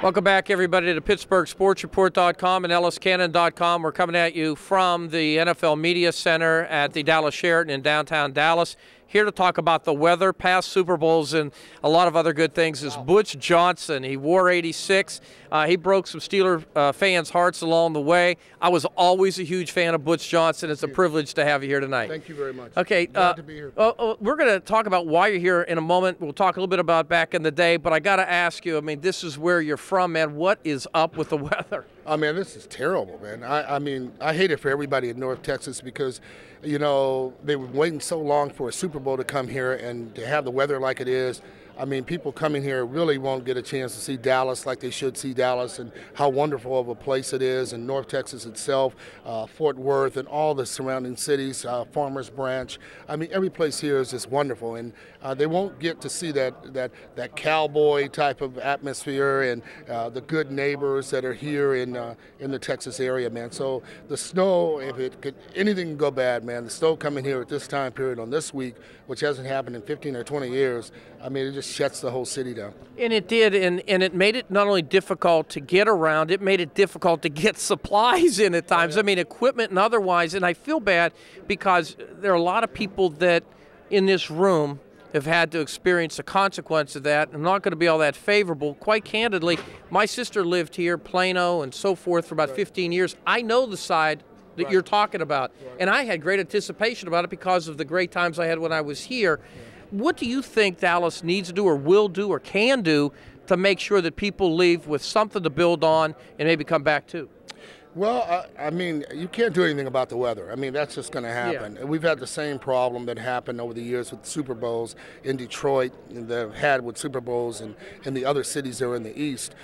Welcome back, everybody, to PittsburghSportsReport.com and EllisCannon.com. We're coming at you from the NFL Media Center at the Dallas Sheraton in downtown Dallas. Here to talk about the weather, past Super Bowls, and a lot of other good things is Butch Johnson. He wore 86. He broke some Steeler fans' hearts along the way. I was always a huge fan of Butch Johnson. It's a privilege to have you here tonight. Thank you very much. Okay, glad to be here. We're going to talk about why you're here in a moment. We'll talk a little bit about back in the day, but I got to ask you, I mean, this is where you're from, man. What is up with the weather? I mean, this is terrible, man. I mean, I hate it for everybody in North Texas because, you know, they were waiting so long for a Super Bowl to come here and to have the weather like it is. I mean, people coming here really won't get a chance to see Dallas like they should see Dallas and how wonderful of a place it is, and North Texas itself, Fort Worth, and all the surrounding cities, Farmers Branch. I mean, every place here is just wonderful, and they won't get to see that cowboy type of atmosphere and the good neighbors that are here in the Texas area, man. So the snow, if it could, anything can go bad, man. The snow coming here at this time period on this week, which hasn't happened in 15 or 20 years, I mean, it just shuts the whole city down. And it did, and it made it not only difficult to get around, it made it difficult to get supplies in at times. I mean, equipment and otherwise. And I feel bad because there are a lot of people that in this room have had to experience the consequence of that. I'm not going to be all that favorable. Quite candidly, my sister lived here, Plano, and so forth for about 15 years. I know the side that you're talking about, and I had great anticipation about it because of the great times I had when I was here. What do you think Dallas needs to do or will do or can do to make sure that people leave with something to build on and maybe come back to? Well, I mean, you can't do anything about the weather. I mean, that's just going to happen. Yeah. We've had the same problem that happened over the years with Super Bowls in Detroit, and they've had with Super Bowls in the other cities that are in the East.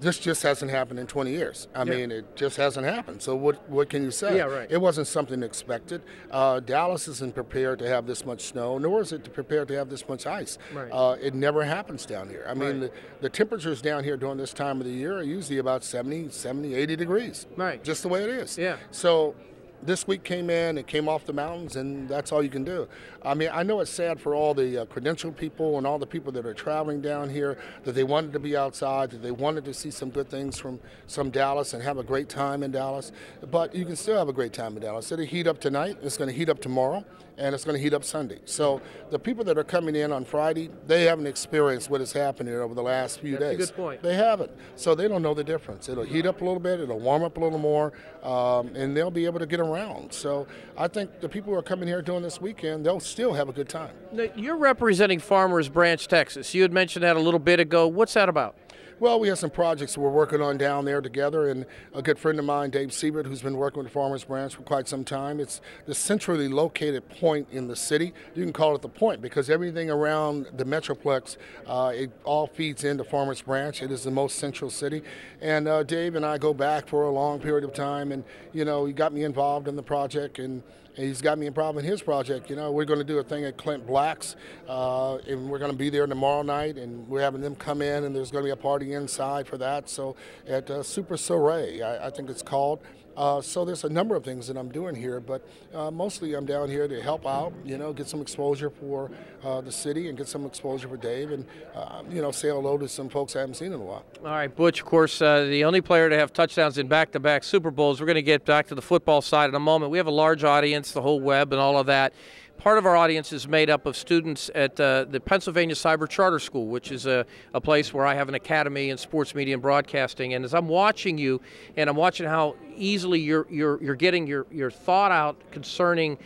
This just hasn't happened in 20 years. I mean, it just hasn't happened. So what can you say? Yeah, right. It wasn't something expected. Dallas isn't prepared to have this much snow, nor is it prepared to have this much ice. Right. It never happens down here. I mean, the temperatures down here during this time of the year are usually about 70, 80 degrees. Right. Just the way it is. Yeah. So this week came in, it came off the mountains, and that's all you can do. I mean, I know it's sad for all the credentialed people and all the people that are traveling down here, that they wanted to be outside, that they wanted to see some good things from Dallas and have a great time in Dallas. But you can still have a great time in Dallas. It'll heat up tonight, it's going to heat up tomorrow, and it's going to heat up Sunday. So the people that are coming in on Friday, they haven't experienced what has happened here over the last few days. That's a good point. They haven't. So they don't know the difference. It'll heat up a little bit, it'll warm up a little more, and they'll be able to get around. So I think the people who are coming here doing this weekend, they'll still have a good time. Now, you're representing Farmers Branch, Texas. You had mentioned that a little bit ago. What's that about? Well, we have some projects we're working on down there together, and a good friend of mine, Dave Siebert, who's been working with Farmers Branch for quite some time. It's the centrally located point in the city. You can call it the point because everything around the Metroplex, it all feeds into Farmers Branch. It is the most central city. And Dave and I go back for a long period of time, and, you know, he got me involved in the project, and he's got me involved in his project. You know, we're going to do a thing at Clint Black's, and we're going to be there tomorrow night, and we're having them come in, and there's going to be a party inside for that. So at Super Soiree, I think it's called. So there's a number of things that I'm doing here, but mostly I'm down here to help out, you know, get some exposure for the city and get some exposure for Dave and, you know, say hello to some folks I haven't seen in a while. All right, Butch, of course, the only player to have touchdowns in back-to-back Super Bowls. We're going to get back to the football side in a moment. We have a large audience, the whole web and all of that. Part of our audience is made up of students at the Pennsylvania Cyber Charter School, which is a place where I have an academy in sports media and broadcasting. And as I'm watching you, and I'm watching how easily you're getting your thought out concerning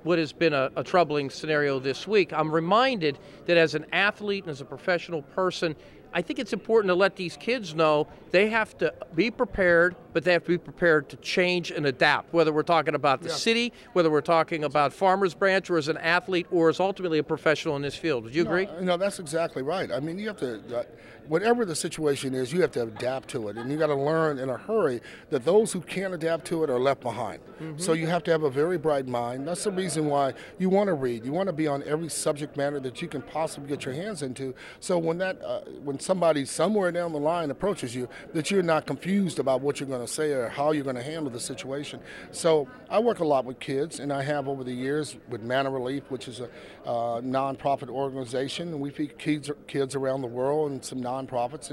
what has been a troubling scenario this week, I'm reminded that as an athlete and as a professional person, I think it's important to let these kids know they have to be prepared, but they have to be prepared to change and adapt, whether we're talking about the city, whether we're talking about Farmers Branch, or as an athlete, or as ultimately a professional in this field. Would you agree? No, that's exactly right. I mean, you have to, whatever the situation is, you have to adapt to it, and you got to learn in a hurry that those who can't adapt to it are left behind. So you have to have a very bright mind. That's the reason why you want to read. You want to be on every subject matter that you can possibly get your hands into. So when when somebody somewhere down the line approaches you, that you're not confused about what you're going to say or how you're going to handle the situation. So I work a lot with kids, and I have over the years with Manna Relief, which is a nonprofit organization, and we feed kids around the world and some nonprofits.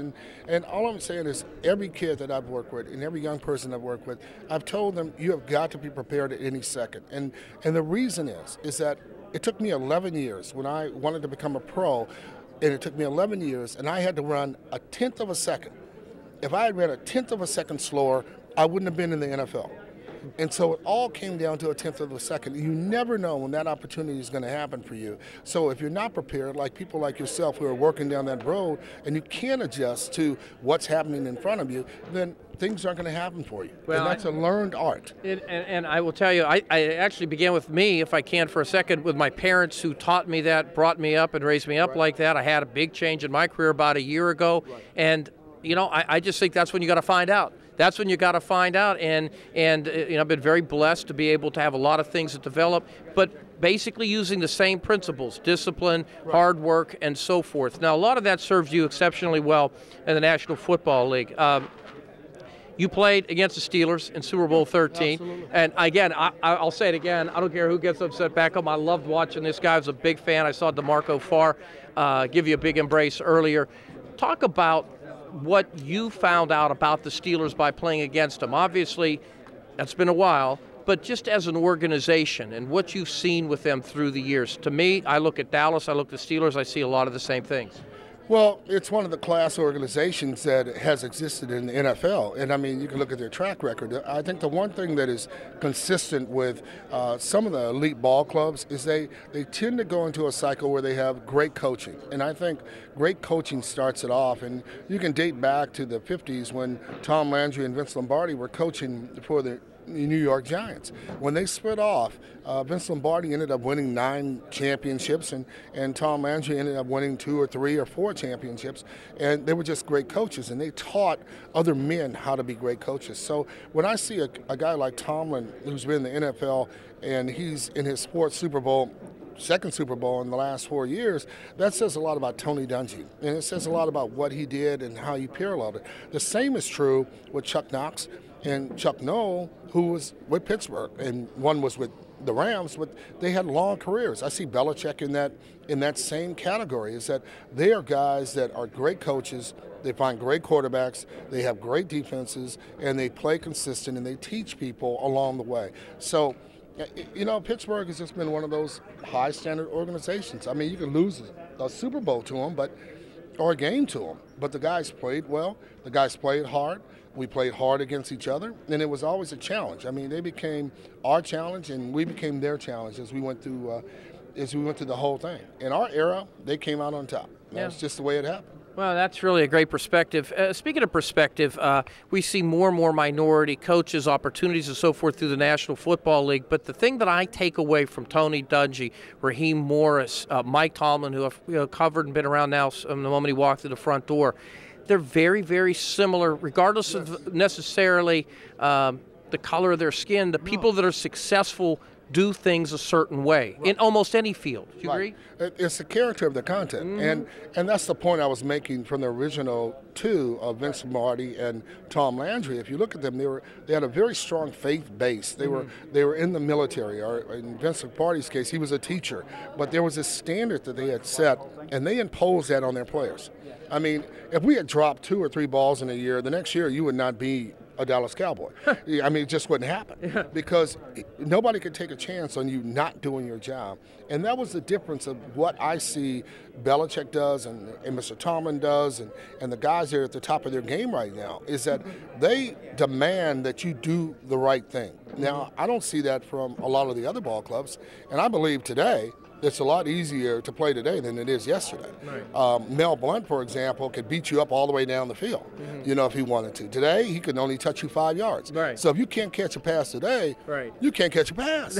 And all I'm saying is every kid that I've worked with and every young person I've worked with, I've told them you have got to be prepared at any second. And the reason is that it took me 11 years when I wanted to become a pro, and it took me 11 years, and I had to run a tenth of a second. If I had ran a tenth of a second slower, I wouldn't have been in the NFL. And so it all came down to a tenth of a second. You never know when that opportunity is going to happen for you. So if you're not prepared, like people like yourself who are working down that road, and you can't adjust to what's happening in front of you, then things aren't going to happen for you. Well, and that's a learned art. And I will tell you, I actually began with me, if I can for a second, with my parents who taught me that, brought me up and raised me up like that. I had a big change in my career about a year ago. And, you know, I just think that's when you got to find out. That's when you got to find out, and you know, I've been very blessed to be able to have a lot of things that develop, but basically using the same principles, discipline, hard work, and so forth. Now, a lot of that serves you exceptionally well in the National Football League. You played against the Steelers in Super Bowl 13. Absolutely. And again, I'll say it again, I don't care who gets upset back home. I loved watching this guy. I was a big fan. I saw DeMarco Farr give you a big embrace earlier. Talk about what you found out about the Steelers by playing against them. Obviously, that's been a while, but just as an organization and what you've seen with them through the years. To me, I look at Dallas, I look at the Steelers, I see a lot of the same things. Well, it's one of the class organizations that has existed in the NFL. And, I mean, you can look at their track record. I think the one thing that is consistent with some of the elite ball clubs is they tend to go into a cycle where they have great coaching. And I think great coaching starts it off. And you can date back to the 50s when Tom Landry and Vince Lombardi were coaching for the New York Giants. When they split off, Vince Lombardi ended up winning 9 championships, and Tom Landry ended up winning 2 or 3 or 4 championships. And they were just great coaches, and they taught other men how to be great coaches. So when I see a guy like Tomlin, who's been in the NFL, and he's in his fourth Super Bowl, second Super Bowl in the last 4 years, that says a lot about Tony Dungy. And it says a lot about what he did and how he paralleled it. The same is true with Chuck Knox and Chuck Noll, who was with Pittsburgh, and one was with the Rams, but they had long careers. I see Belichick in that same category, is that they are guys that are great coaches, they find great quarterbacks, they have great defenses, and they play consistent, and they teach people along the way. So, you know, Pittsburgh has just been one of those high-standard organizations. I mean, you can lose a Super Bowl to them, or a game to them, but the guys played well, the guys played hard. We played hard against each other, and it was always a challenge. I mean, they became our challenge, and we became their challenge as we went through the whole thing. In our era, they came out on top. That's just the way it happened. Well, that's really a great perspective. Speaking of perspective, we see more and more minority coaches, opportunities, and so forth through the National Football League. But the thing that I take away from Tony Dungy, Raheem Morris, Mike Tomlin, who I've covered and been around now from the moment he walked through the front door, they're very, very similar, regardless of necessarily the color of their skin. The people that are successful do things a certain way in almost any field. Do you agree? It's the character of the content, and that's the point I was making from the original two of Vince Lombardi and Tom Landry. If you look at them, they had a very strong faith base. They were in the military, or in Vince Lombardi's case, he was a teacher. But there was a standard that they had set, and they imposed that on their players. I mean, if we had dropped 2 or 3 balls in a year, the next year you would not be a Dallas Cowboy. I mean, it just wouldn't happen because nobody could take a chance on you not doing your job. And that was the difference of what I see Belichick does and Mr. Tomlin does and the guys that are at the top of their game right now, is that they demand that you do the right thing. Now, I don't see that from a lot of the other ball clubs, and I believe today it's a lot easier to play today than it is yesterday. Right. Mel Blount, for example, could beat you up all the way down the field, you know, if he wanted to. Today, he can only touch you 5 yards. Right. So if you can't catch a pass today, you can't catch a pass.